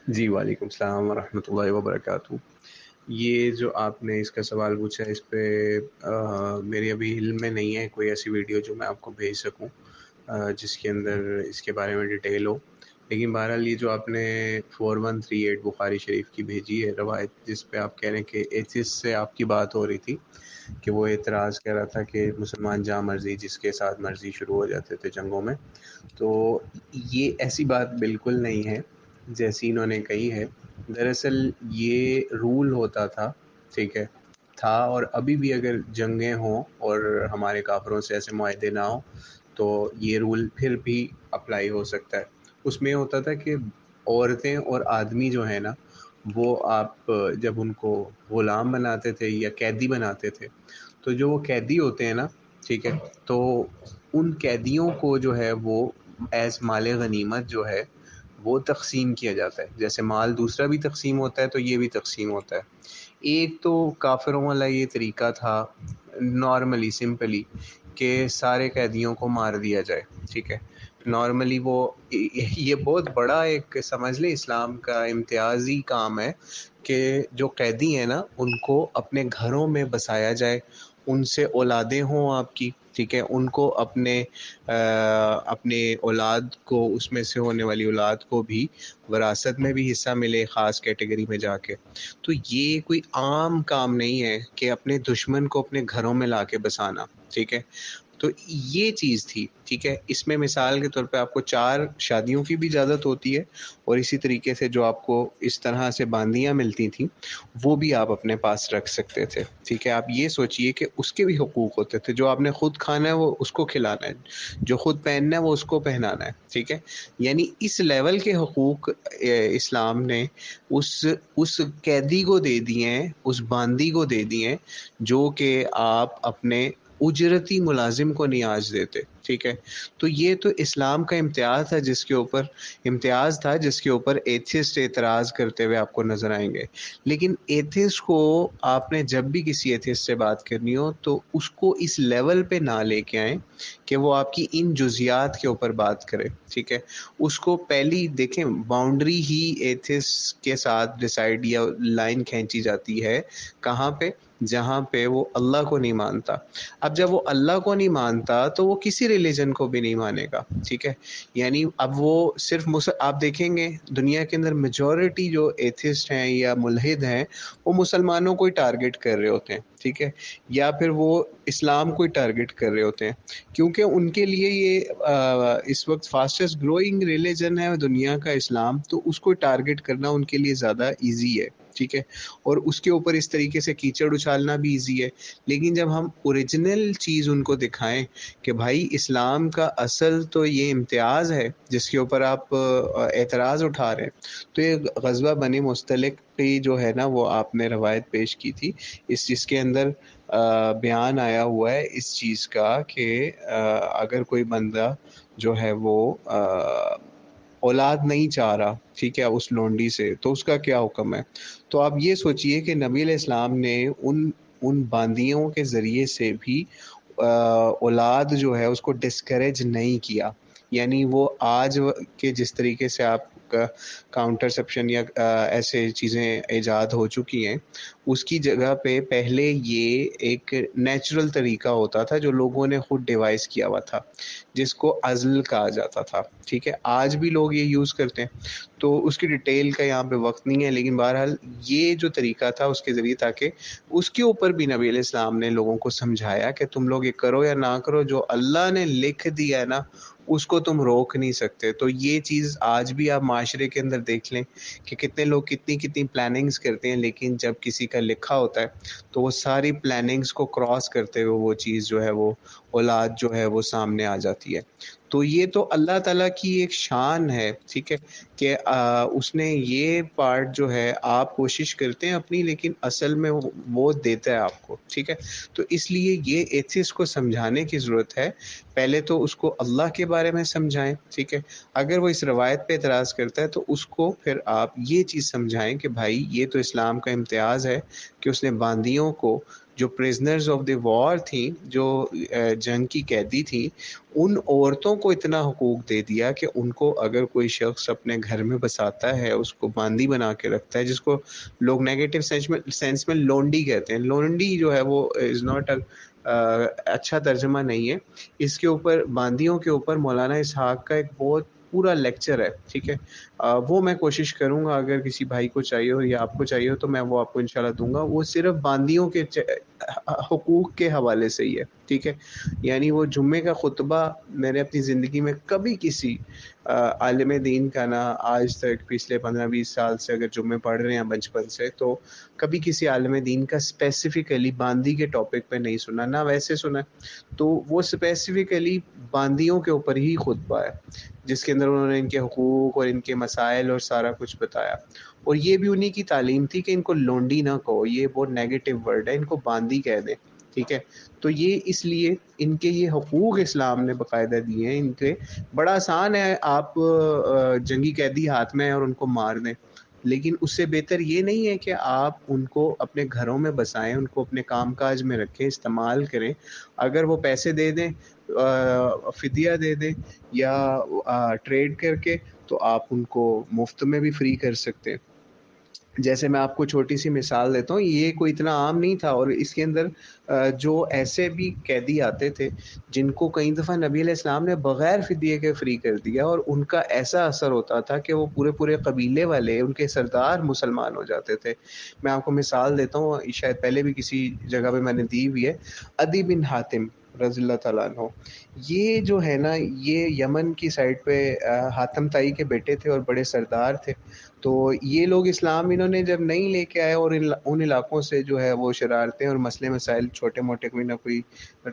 جی وعلیکم السلام ورحمۃ اللہ وبرکاتہ۔ یہ جو آپ نے اس کا سوال پوچھا، اس پہ میری ابھی علم میں نہیں ہے کوئی ایسی ویڈیو جو میں آپ کو بھیج سکوں جس کے اندر اس کے بارے میں ڈیٹیل ہو، لیکن بہرحال یہ جو آپ نے 4138 بخاری شریف کی بھیجی ہے روایت، جس پہ آپ کہہ رہے ہیں کہ ایتھسٹ سے آپ کی بات ہو رہی تھی کہ وہ اعتراض کر رہا تھا کہ مسلمان جہاں مرضی جس کے ساتھ مرضی شروع ہو جاتے تھے جنگوں میں، تو یہ ایسی بات بالکل نہیں ہے جیسی انہوں نے کہی ہے۔ دراصل یہ رول ہوتا تھا، ٹھیک ہے، تھا، اور ابھی بھی اگر جنگیں ہوں اور ہمارے کافروں سے ایسے معاہدے نہ ہوں تو یہ رول پھر بھی اپلائی ہو سکتا ہے۔ اس میں ہوتا تھا کہ عورتیں اور آدمی جو ہیں نا، وہ آپ جب ان کو غلام بناتے تھے یا قیدی بناتے تھے، تو جو وہ قیدی ہوتے ہیں نا، ٹھیک ہے، تو ان قیدیوں کو جو ہے وہ ایز مال غنیمت جو ہے وہ تقسیم کیا جاتا ہے۔ جیسے مال دوسرا بھی تقسیم ہوتا ہے تو یہ بھی تقسیم ہوتا ہے۔ ایک تو کافروں والا یہ طریقہ تھا نارملی سمپلی کہ سارے قیدیوں کو مار دیا جائے، ٹھیک ہے۔ نارملی وہ یہ بہت بڑا ایک سمجھ لیں اسلام کا امتیازی کام ہے کہ جو قیدی ہیں نا ان کو اپنے گھروں میں بسایا جائے، ان سے اولادیں ہوں آپ کی، ٹھیک ہے، ان کو اپنے اولاد کو، اس میں سے ہونے والی اولاد کو بھی وراثت میں بھی حصہ ملے خاص کیٹیگری میں جا کے۔ تو یہ کوئی عام کام نہیں ہے کہ اپنے دشمن کو اپنے گھروں میں لا کے بسانا، ٹھیک ہے۔ تو یہ چیز تھی، ٹھیک ہے۔ اس میں مثال کے طور پہ آپ کو 4 شادیوں کی بھی اجازت ہوتی ہے، اور اسی طریقے سے جو آپ کو اس طرح سے باندیاں ملتی تھیں وہ بھی آپ اپنے پاس رکھ سکتے تھے، ٹھیک ہے۔ آپ یہ سوچئے کہ اس کے بھی حقوق ہوتے تھے، جو آپ نے خود کھانا ہے وہ اس کو کھلانا ہے، جو خود پہننا ہے وہ اس کو پہنانا ہے، ٹھیک ہے۔ یعنی اس لیول کے حقوق اسلام نے اس قیدی کو دے دیے ہیں، اس باندی کو دے دیے ہیں جو کہ آپ اپنے اجرتی ملازم کو نہیں آج دیتے، ٹھیک ہے۔ تو یہ تو اسلام کا امتیاز تھا جس کے اوپر ایتھسٹ اعتراض کرتے ہوئے آپ کو نظر آئیں گے۔ لیکن ایتھسٹ کو آپ نے جب بھی کسی ایتھسٹ سے بات کرنی ہو تو اس کو اس لیول پہ نہ لے کے آئیں کہ وہ آپ کی ان جزیات کے اوپر بات کرے، ٹھیک ہے۔ اس کو پہلی دیکھیں باؤنڈری ہی ایتھسٹ کے ساتھ ڈیسائیڈ یا لائن کھینچی جاتی ہے کہاں پہ؟ جہاں پہ وہ اللہ کو نہیں مانتا۔ اب جب وہ اللہ کو نہیں مانتا تو وہ کسی ریلیجن کو بھی نہیں مانے گا، ٹھیک ہے۔ یعنی اب وہ صرف آپ دیکھیں گے دنیا کے اندر میجورٹی جو ایتھسٹ ہیں یا ملحد ہیں وہ مسلمانوں کو ہی ٹارگٹ کر رہے ہوتے ہیں، ٹھیک ہے، یا پھر وہ اسلام کو ہی ٹارگٹ کر رہے ہوتے ہیں، کیونکہ ان کے لیے یہ اس وقت فاسٹسٹ گروئنگ ریلیجن ہے دنیا کا اسلام، تو اس کو ٹارگٹ کرنا ان کے لیے زیادہ ایزی ہے، ٹھیک ہے، اور اس کے اوپر اس طریقے سے کیچڑ اچھالنا بھی ایزی ہے۔ لیکن جب ہم اوریجنل چیز ان کو دکھائیں کہ بھائی اسلام کا اصل تو یہ امتیاز ہے جس کے اوپر آپ اعتراض اٹھا رہے ہیں، تو یہ غزوہ بنی مستلق کی جو ہے نا وہ آپ نے روایت پیش کی تھی، اس چیز کے اندر بیان آیا ہوا ہے اس چیز کا کہ اگر کوئی بندہ جو ہے وہ اولاد نہیں چاہ رہا، ٹھیک ہے، اس لونڈی سے، تو اس کا کیا حکم ہے؟ تو آپ یہ سوچئے کہ نبی علیہ السلام نے ان باندیوں کے ذریعے سے بھی اولاد جو ہے اس کو ڈسکریج نہیں کیا۔ یعنی وہ آج کے جس طریقے سے آپ کا کاؤنٹرسیپشن یا ایسے چیزیں ایجاد ہو چکی ہیں، اس کی جگہ پہ پہلے یہ ایک نیچرل طریقہ ہوتا تھا جو لوگوں نے خود ڈیوائس کیا ہوا تھا، جس کو عزل کہا جاتا تھا، ٹھیک ہے۔ آج بھی لوگ یہ یوز کرتے ہیں، تو اس کی ڈیٹیل کا یہاں پہ وقت نہیں ہے، لیکن بہرحال یہ جو طریقہ تھا اس کے ذریعے تاکہ اس کے اوپر بھی نبی علیہ السلام نے لوگوں کو سمجھایا کہ تم لوگ یہ کرو یا نہ کرو، جو اللہ نے لکھ دیا ہے نا اس کو تم روک نہیں سکتے۔ تو یہ چیز آج بھی آپ معاشرے کے اندر دیکھ لیں کہ کتنے لوگ کتنی پلاننگز کرتے ہیں، لیکن جب کسی کا لکھا ہوتا ہے تو وہ ساری پلاننگز کو کراس کرتے ہوئے وہ چیز جو ہے وہ اولاد جو ہے وہ سامنے آ جاتی ہے۔ تو یہ تو اللہ تعالیٰ کی ایک شان ہے، ٹھیک ہے، کہ اس نے یہ پارٹ جو ہے آپ کوشش کرتے ہیں اپنی، لیکن اصل میں وہ دیتا ہے آپ کو، ٹھیک ہے۔ تو اس لیے یہ ایتھسٹ کو سمجھانے کی ضرورت ہے، پہلے تو اس کو اللہ کے بارے میں سمجھائیں، ٹھیک ہے۔ اگر وہ اس روایت پہ اعتراض کرتا ہے تو اس کو پھر آپ یہ چیز سمجھائیں کہ بھائی یہ تو اسلام کا امتیاز ہے کہ اس نے باندیوں کو جو پریزنرز آف دی وار تھیں، جو جنگ کی قیدی تھیں، ان عورتوں کو اتنا حقوق دے دیا کہ ان کو اگر کوئی شخص اپنے گھر میں بساتا ہے، اس کو باندی بنا کے رکھتا ہے، جس کو لوگ نیگیٹو سینس میں لونڈی کہتے ہیں، لونڈی جو ہے وہ از ناٹ اچھا ترجمہ نہیں ہے اس کے اوپر، باندیوں کے اوپر مولانا اسحاق کا ایک بہت پورا لیکچر ہے، ٹھیک ہے، وہ میں کوشش کروں گا اگر کسی بھائی کو چاہیے ہو یا آپ کو چاہیے ہو تو میں وہ آپ کو انشاءاللہ دوں گا، وہ صرف باندیوں کے حقوق کے حوالے سے ہی ہے، ٹھیک ہے۔ یعنی وہ جمعے کا خطبہ میں نے اپنی زندگی میں کبھی کسی عالم دین کا نہ آج تک پچھلے 15-20 سال سے اگر جمعے پڑھ رہے ہیں بچپن سے، تو کبھی کسی عالم دین کا اسپیسیفکلی باندی کے ٹاپک پہ نہیں سنا، نہ ویسے سنا، تو وہ اسپیسیفکلی باندیوں کے اوپر ہی خطبہ ہے جس کے اندر انہوں نے ان کے حقوق اور ان کے مسائل اور سارا کچھ بتایا، اور یہ بھی انہی کی تعلیم تھی کہ ان کو لونڈی نہ کہو، یہ بہت نیگیٹو ورڈ ہے، ان کو باندی کہہ دیں، ٹھیک ہے۔ تو یہ اس لیے ان کے یہ حقوق اسلام نے باقاعدہ دیے ہیں ان کے، بڑا آسان ہے آپ جنگی قیدی ہاتھ میں ہیں اور ان کو مار دیں، لیکن اس سے بہتر یہ نہیں ہے کہ آپ ان کو اپنے گھروں میں بسائیں، ان کو اپنے کام کاج میں رکھیں، استعمال کریں، اگر وہ پیسے دے دیں، فدیہ دے دیں یا ٹریڈ کر کے، تو آپ ان کو مفت میں بھی فری کر سکتے ہیں۔ جیسے میں آپ کو چھوٹی سی مثال دیتا ہوں، یہ کوئی اتنا عام نہیں تھا، اور اس کے اندر جو ایسے بھی قیدی آتے تھے جن کو کئی دفعہ نبی علیہ السلام نے بغیر فدیے کے فری کر دیا، اور ان کا ایسا اثر ہوتا تھا کہ وہ پورے پورے قبیلے والے، ان کے سردار مسلمان ہو جاتے تھے۔ میں آپ کو مثال دیتا ہوں، شاید پہلے بھی کسی جگہ پہ میں نے دی ہوئی ہے، عدی بن حاتم رضی اللہ تعالیٰ عنہ، یہ جو ہے نا، یہ یمن کی سائڈ پہ حاتم تائی کے بیٹے تھے اور بڑے سردار تھے، تو یہ لوگ اسلام انہوں نے جب نہیں لے کے آئے، اور ان علاقوں سے جو ہے وہ شرارتیں اور مسئلے مسائل چھوٹے موٹے کوئی نہ کوئی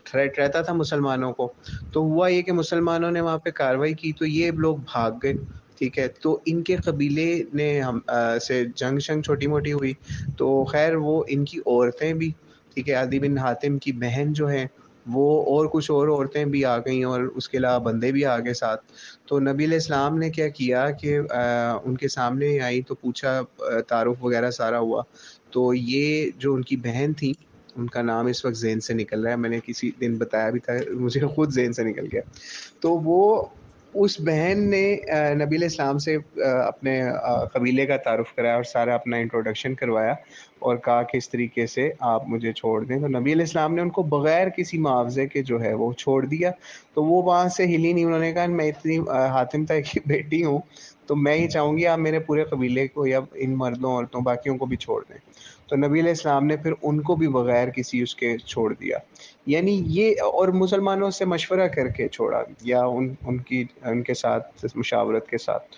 تھریٹ رہتا تھا مسلمانوں کو، تو ہوا یہ کہ مسلمانوں نے وہاں پہ کاروائی کی تو یہ لوگ بھاگ گئے، ٹھیک ہے، تو ان کے قبیلے نے ہم سے جنگ شنگ چھوٹی موٹی ہوئی، تو خیر وہ ان کی عورتیں بھی، ٹھیک ہے، عدی بن حاتم کی بہن جو ہے وہ، اور کچھ اور عورتیں بھی آ گئیں، اور اس کے علاوہ بندے بھی آ گئے ساتھ، تو نبی علیہ السلام نے کیا کیا کہ ان کے سامنے آئی تو پوچھا، تعارف وغیرہ سارا ہوا، تو یہ جو ان کی بہن تھی، ان کا نام اس وقت ذہن سے نکل رہا ہے، میں نے کسی دن بتایا بھی تھا، مجھے خود ذہن سے نکل گیا، تو وہ اس بہن نے نبی علیہ السلام سے اپنے قبیلے کا تعارف کرایا اور سارا اپنا انٹروڈکشن کروایا، اور کہا کہ اس طریقے سے آپ مجھے چھوڑ دیں، تو نبی علیہ السلام نے ان کو بغیر کسی معاوضے کے جو ہے وہ چھوڑ دیا، تو وہ وہاں سے ہلی نہیں، انہوں نے کہا میں اتنی حاتم تائی کی بیٹی ہوں تو میں ہی چاہوں گی آپ میرے پورے قبیلے کو یا ان مردوں عورتوں باقیوں کو بھی چھوڑ دیں، تو نبی علیہ السلام نے پھر ان کو بھی بغیر کسی اس کے چھوڑ دیا، یعنی یہ، اور مسلمانوں سے مشورہ کر کے چھوڑا، یا ان کے ساتھ مشاورت کے ساتھ،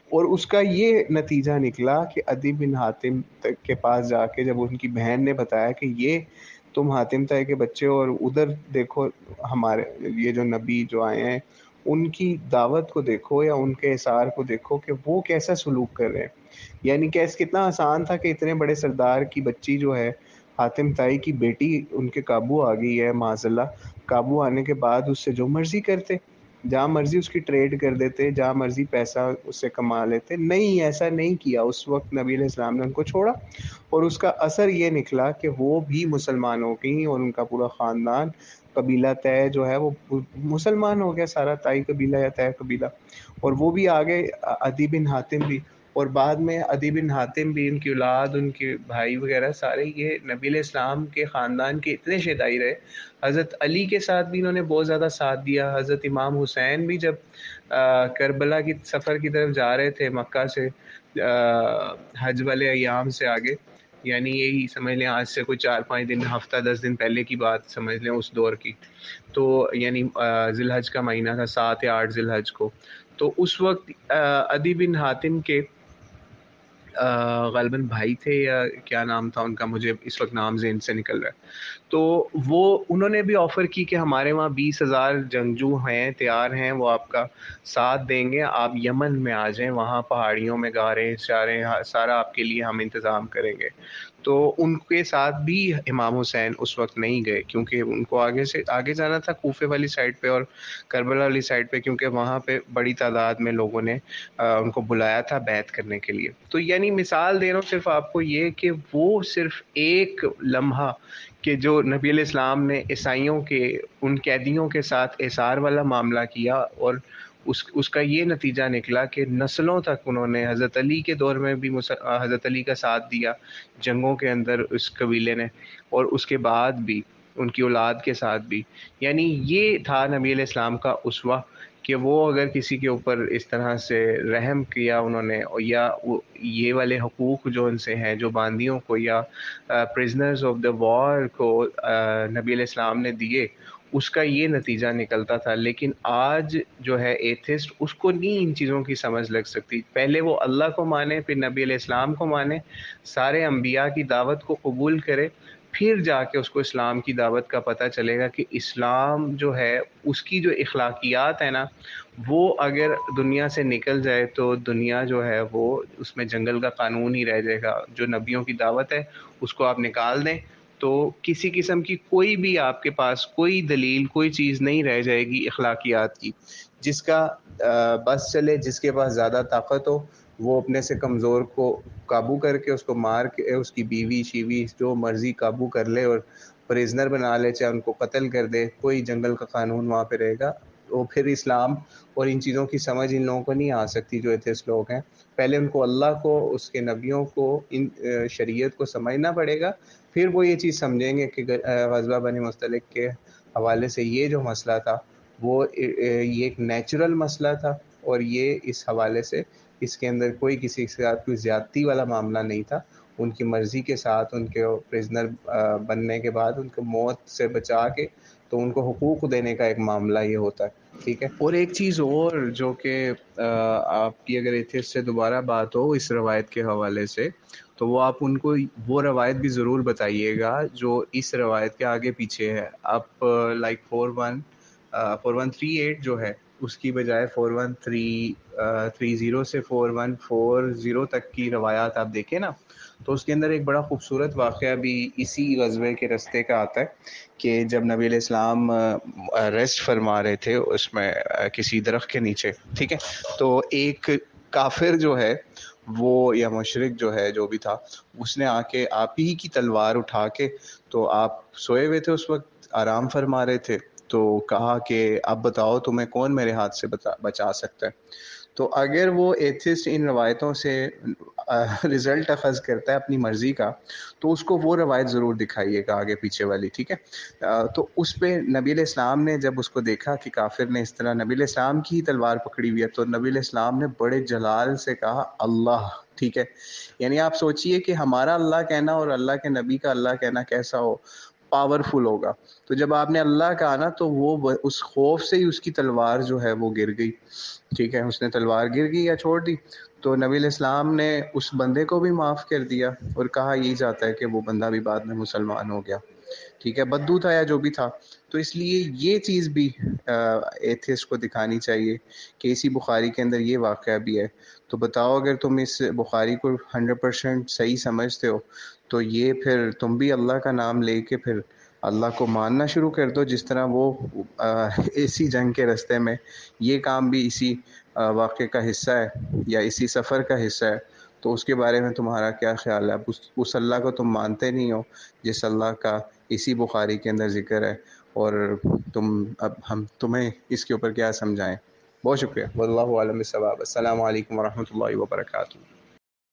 اور اس کا یہ نتیجہ نکلا کہ عدی بن حاتم کے پاس جا کے جب ان کی بہن نے بتایا کہ یہ تم حاتم تائی کے بچے ہو، اور ادھر دیکھو ہمارے یہ جو نبی جو آئے ہیں ان کی دعوت کو دیکھو یا ان کے اثار کو دیکھو کہ وہ کیسا سلوک کر رہے ہیں، یعنی کتنا آسان تھا کہ اتنے بڑے سردار کی بچی جو ہے حاتم تائی کی بیٹی ان کے قابو آ گئی ہے، معاذ اللہ، قابو آنے کے بعد اس سے جو مرضی کرتے، جہاں مرضی اس کی ٹریڈ کر دیتے، جہاں مرضی پیسہ اس سے کما لیتے، نہیں، ایسا نہیں کیا، اس وقت نبی علیہ السلام نے ان کو چھوڑا، اور اس کا اثر یہ نکلا کہ وہ بھی مسلمان ہو گئی، اور ان کا پورا خاندان، قبیلہ طے جو ہے وہ مسلمان ہو گیا، سارا تائی قبیلہ یا طے قبیلہ، اور وہ بھی آگے عدی بن حاتم بھی، اور بعد میں عدی بن حاتم بھی، ان کی اولاد، ان کے بھائی وغیرہ سارے یہ نبی علیہ السلام کے خاندان کے اتنے شیدائی رہے، حضرت علی کے ساتھ بھی انہوں نے بہت زیادہ ساتھ دیا، حضرت امام حسین بھی جب کربلا کی سفر کی طرف جا رہے تھے مکہ سے حج والے ایام سے آگے، یعنی یہی سمجھ لیں آج سے کوئی 4-5 دن، ہفتہ 10 دن پہلے کی بات سمجھ لیں اس دور کی، تو یعنی ذی الحج کا مہینہ تھا، 7 یا 8 ذی الحج کو، تو اس وقت عدی بن حاتم کے غالباً بھائی تھے یا کیا نام تھا ان کا، مجھے اس وقت نام ذہن سے نکل رہا ہے، تو وہ انہوں نے بھی آفر کی کہ ہمارے وہاں 20,000 جنگجو ہیں، تیار ہیں، وہ آپ کا ساتھ دیں گے، آپ یمن میں آ جائیں، وہاں پہاڑیوں میں غاریں چاریں سارا آپ کے لیے ہم انتظام کریں گے، تو ان کے ساتھ بھی امام حسین اس وقت نہیں گئے، کیونکہ ان کو آگے جانا تھا کوفے والی سائڈ پہ اور کربلا والی سائڈ پہ، کیونکہ وہاں پہ بڑی تعداد میں لوگوں نے ان کو بلایا تھا بیعت کرنے کے لیے، تو یعنی مثال دے رہا ہوں صرف آپ کو یہ کہ وہ صرف ایک لمحہ کہ جو نبی علیہ السلام نے عیسائیوں کے ان قیدیوں کے ساتھ احصار والا معاملہ کیا، اور اس کا یہ نتیجہ نکلا کہ نسلوں تک انہوں نے حضرت علی کے دور میں بھی حضرت علی کا ساتھ دیا جنگوں کے اندر اس قبیلے نے، اور اس کے بعد بھی ان کی اولاد کے ساتھ بھی. یعنی یہ تھا نبی علیہ السلام کا اسوہ، کہ وہ اگر کسی کے اوپر اس طرح سے رحم کیا انہوں نے، یا یہ والے حقوق جو ان سے ہیں، جو باندیوں کو یا پرزنرز آف دا وار کو نبی علیہ السلام نے دیے، اس کا یہ نتیجہ نکلتا تھا. لیکن آج جو ہے ایتھسٹ، اس کو نہیں ان چیزوں کی سمجھ لگ سکتی. پہلے وہ اللہ کو مانے، پھر نبی علیہ السلام کو مانے، سارے انبیاء کی دعوت کو قبول کرے، پھر جا کے اس کو اسلام کی دعوت کا پتہ چلے گا کہ اسلام جو ہے اس کی جو اخلاقیات ہے نا، وہ اگر دنیا سے نکل جائے تو دنیا جو ہے وہ اس میں جنگل کا قانون ہی رہ جائے گا. جو نبیوں کی دعوت ہے اس کو آپ نکال دیں تو کسی قسم کی کوئی بھی آپ کے پاس کوئی دلیل، کوئی چیز نہیں رہ جائے گی اخلاقیات کی. جس کا بس چلے، جس کے پاس زیادہ طاقت ہو، وہ اپنے سے کمزور کو قابو کر کے، اس کو مار کے، اس کی بیوی شیوی جو مرضی قابو کر لے اور پریزنر بنا لے، چاہے ان کو قتل کر دے، کوئی جنگل کا قانون وہاں پہ رہے گا. وہ پھر اسلام اور ان چیزوں کی سمجھ ان لوگوں کو نہیں آ سکتی جو ایتھسٹ لوگ ہیں. پہلے ان کو اللہ کو، اس کے نبیوں کو، ان شریعت کو سمجھنا پڑے گا، پھر وہ یہ چیز سمجھیں گے کہ غزوہ بنی مستلق کے حوالے سے یہ جو مسئلہ تھا وہ یہ ایک نیچرل مسئلہ تھا، اور یہ اس حوالے سے اس کے اندر کوئی کسی کے ساتھ کوئی زیادتی والا معاملہ نہیں تھا. ان کی مرضی کے ساتھ ان کے پریزنر بننے کے بعد ان کو موت سے بچا کے تو ان کو حقوق دینے کا ایک معاملہ یہ ہوتا ہے. ٹھیک ہے. اور ایک چیز اور جو کہ آپ کی اگر ایتھسٹ سے دوبارہ بات ہو اس روایت کے حوالے سے، تو وہ آپ ان کو وہ روایت بھی ضرور بتائیے گا جو اس روایت کے آگے پیچھے ہے. آپ لائک 4138 جو ہے اس کی بجائے 4130 سے 4140 تک کی روایات آپ دیکھیں نا، تو اس کے اندر ایک بڑا خوبصورت واقعہ بھی اسی غزوے کے رستے کا آتا ہے کہ جب نبی علیہ السلام ریسٹ فرما رہے تھے اس میں کسی درخت کے نیچے، ٹھیک ہے، تو ایک کافر جو ہے وہ، یا مشرک جو ہے جو بھی تھا، اس نے آ کے آپ ہی کی تلوار اٹھا کے، تو آپ سوئے ہوئے تھے اس وقت، آرام فرما رہے تھے، تو کہا کہ اب بتاؤ تمہیں کون میرے ہاتھ سے بچا سکتا ہے. تو اگر وہ ایتھسٹ ان روایتوں سے رزلٹ اخذ کرتا ہے اپنی مرضی کا، تو اس کو وہ روایت ضرور دکھائیے گا آگے پیچھے والی. ٹھیک ہے. تو اس پہ نبی علیہ السلام نے جب اس کو دیکھا کہ کافر نے اس طرح نبی علیہ السلام کی تلوار پکڑی ہوئی ہے، تو نبی علیہ السلام نے بڑے جلال سے کہا اللہ. ٹھیک ہے. یعنی آپ سوچئے کہ ہمارا اللہ کہنا اور اللہ کے نبی کا اللہ کہنا کیسا ہو، پاورفل ہوگا. تو جب آپ نے اللہ کہا نا، تو وہ اس خوف سے ہی اس کی تلوار جو ہے وہ گر گئی. ٹھیک ہے. اس نے تلوار گر گئی یا چھوڑ دی، تو نبی علیہ السلام نے اس بندے کو بھی معاف کر دیا اور کہا یہی جاتا ہے کہ وہ بندہ بھی بعد میں مسلمان ہو گیا. ٹھیک ہے. بدو تھا یا جو بھی تھا. تو اس لیے یہ چیز بھی ایتھسٹ کو دکھانی چاہیے کہ اسی بخاری کے اندر یہ واقعہ بھی ہے. تو بتاؤ اگر تم اس بخاری کو 100% صحیح سمجھتے ہو، تو یہ پھر تم بھی اللہ کا نام لے کے پھر اللہ کو ماننا شروع کر دو، جس طرح وہ اسی جنگ کے رستے میں یہ کام بھی اسی واقعے کا حصہ ہے یا اسی سفر کا حصہ ہے. تو اس کے بارے میں تمہارا کیا خیال ہے؟ اس اللہ کو تم مانتے نہیں ہو جس اللہ کا اسی بخاری کے اندر ذکر ہے، اور اب ہم تمہیں اس کے اوپر کیا سمجھائیں. بہت شکریہ. واللہ عالم بالصواب. السلام علیکم ورحمۃ اللہ وبرکاتہ.